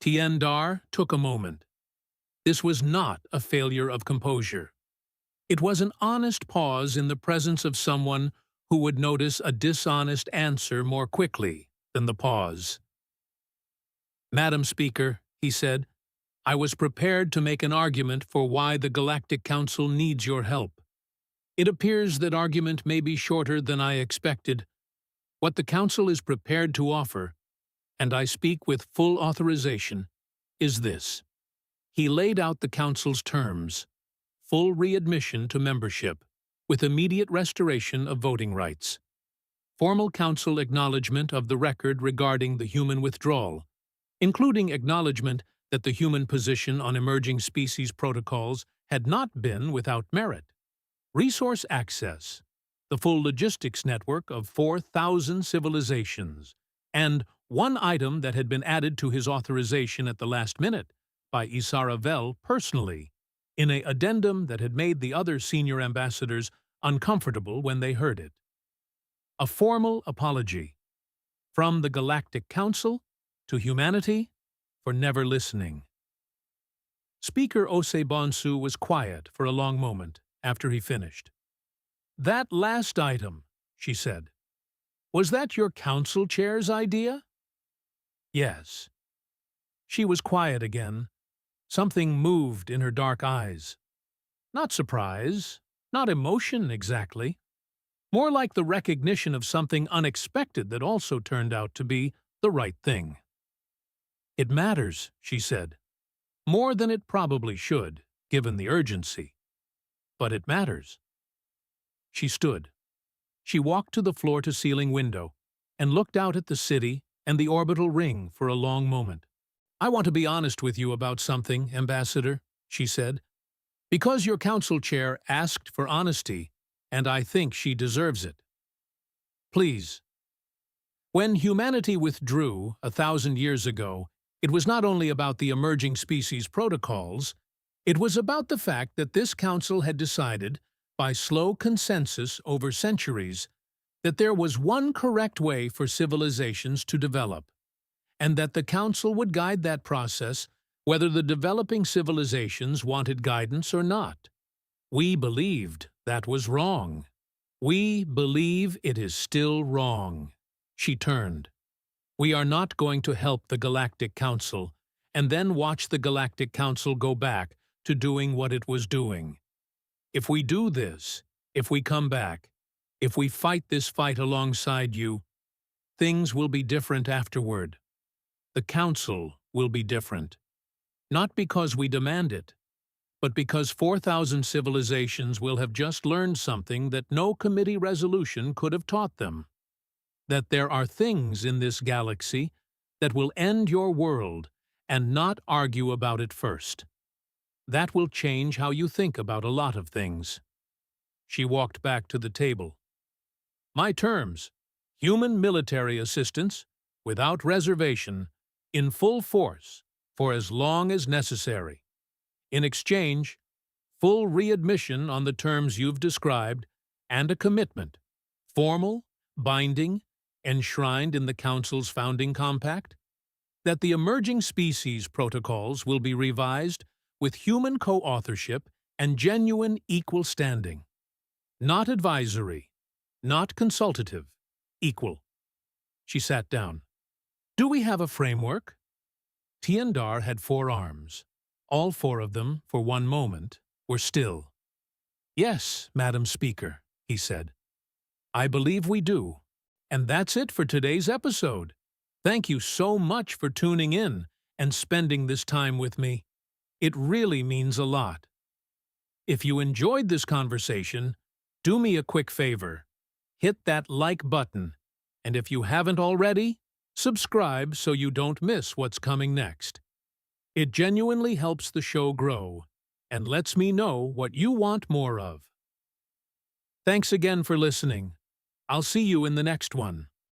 Tiendar took a moment. This was not a failure of composure. It was an honest pause in the presence of someone who would notice a dishonest answer more quickly than the pause. "Madam Speaker," he said, "I was prepared to make an argument for why the Galactic Council needs your help. It appears that argument may be shorter than I expected. What the Council is prepared to offer, and I speak with full authorization, is this." He laid out the Council's terms: full readmission to membership, with immediate restoration of voting rights; formal Council acknowledgement of the record regarding the human withdrawal, including acknowledgement that the human position on emerging species protocols had not been without merit; resource access, the full logistics network of 4,000 civilizations, and one item that had been added to his authorization at the last minute by Isaravel personally, in an addendum that had made the other senior ambassadors uncomfortable when they heard it. A formal apology from the Galactic Council to humanity for never listening. Speaker Osebonsu was quiet for a long moment after he finished. "That last item," she said, "was that your council chair's idea?" "Yes." She was quiet again. Something moved in her dark eyes. Not surprise, not emotion exactly. More like the recognition of something unexpected that also turned out to be the right thing. "It matters," she said. "More than it probably should, given the urgency. But it matters." She stood. She walked to the floor-to-ceiling window and looked out at the city and the orbital ring for a long moment. "I want to be honest with you about something, Ambassador," she said, "because your council chair asked for honesty, and I think she deserves it. Please. When humanity withdrew 1,000 years ago, it was not only about the emerging species protocols, it was about the fact that this council had decided, by slow consensus over centuries, that there was one correct way for civilizations to develop, and that the Council would guide that process whether the developing civilizations wanted guidance or not. We believed that was wrong. We believe it is still wrong." She turned. "We are not going to help the Galactic Council and then watch the Galactic Council go back to doing what it was doing. If we do this, if we come back, if we fight this fight alongside you, things will be different afterward. The Council will be different. Not because we demand it, but because 4,000 civilizations will have just learned something that no committee resolution could have taught them. That there are things in this galaxy that will end your world and not argue about it first. That will change how you think about a lot of things." She walked back to the table. "My terms: human military assistance, without reservation, in full force, for as long as necessary. In exchange, full readmission on the terms you've described, and a commitment, formal, binding, enshrined in the Council's founding compact, that the emerging species protocols will be revised with human co-authorship and genuine equal standing. Not advisory, not consultative, equal." She sat down. "Do we have a framework?" Tiendar had 4 arms. All 4 of them, for one moment, were still. "Yes, Madam Speaker," he said. "I believe we do. And that's it for today's episode. Thank you so much for tuning in and spending this time with me. It really means a lot. If you enjoyed this conversation, do me a quick favor. Hit that like button, and if you haven't already, subscribe so you don't miss what's coming next. It genuinely helps the show grow and lets me know what you want more of. Thanks again for listening. I'll see you in the next one.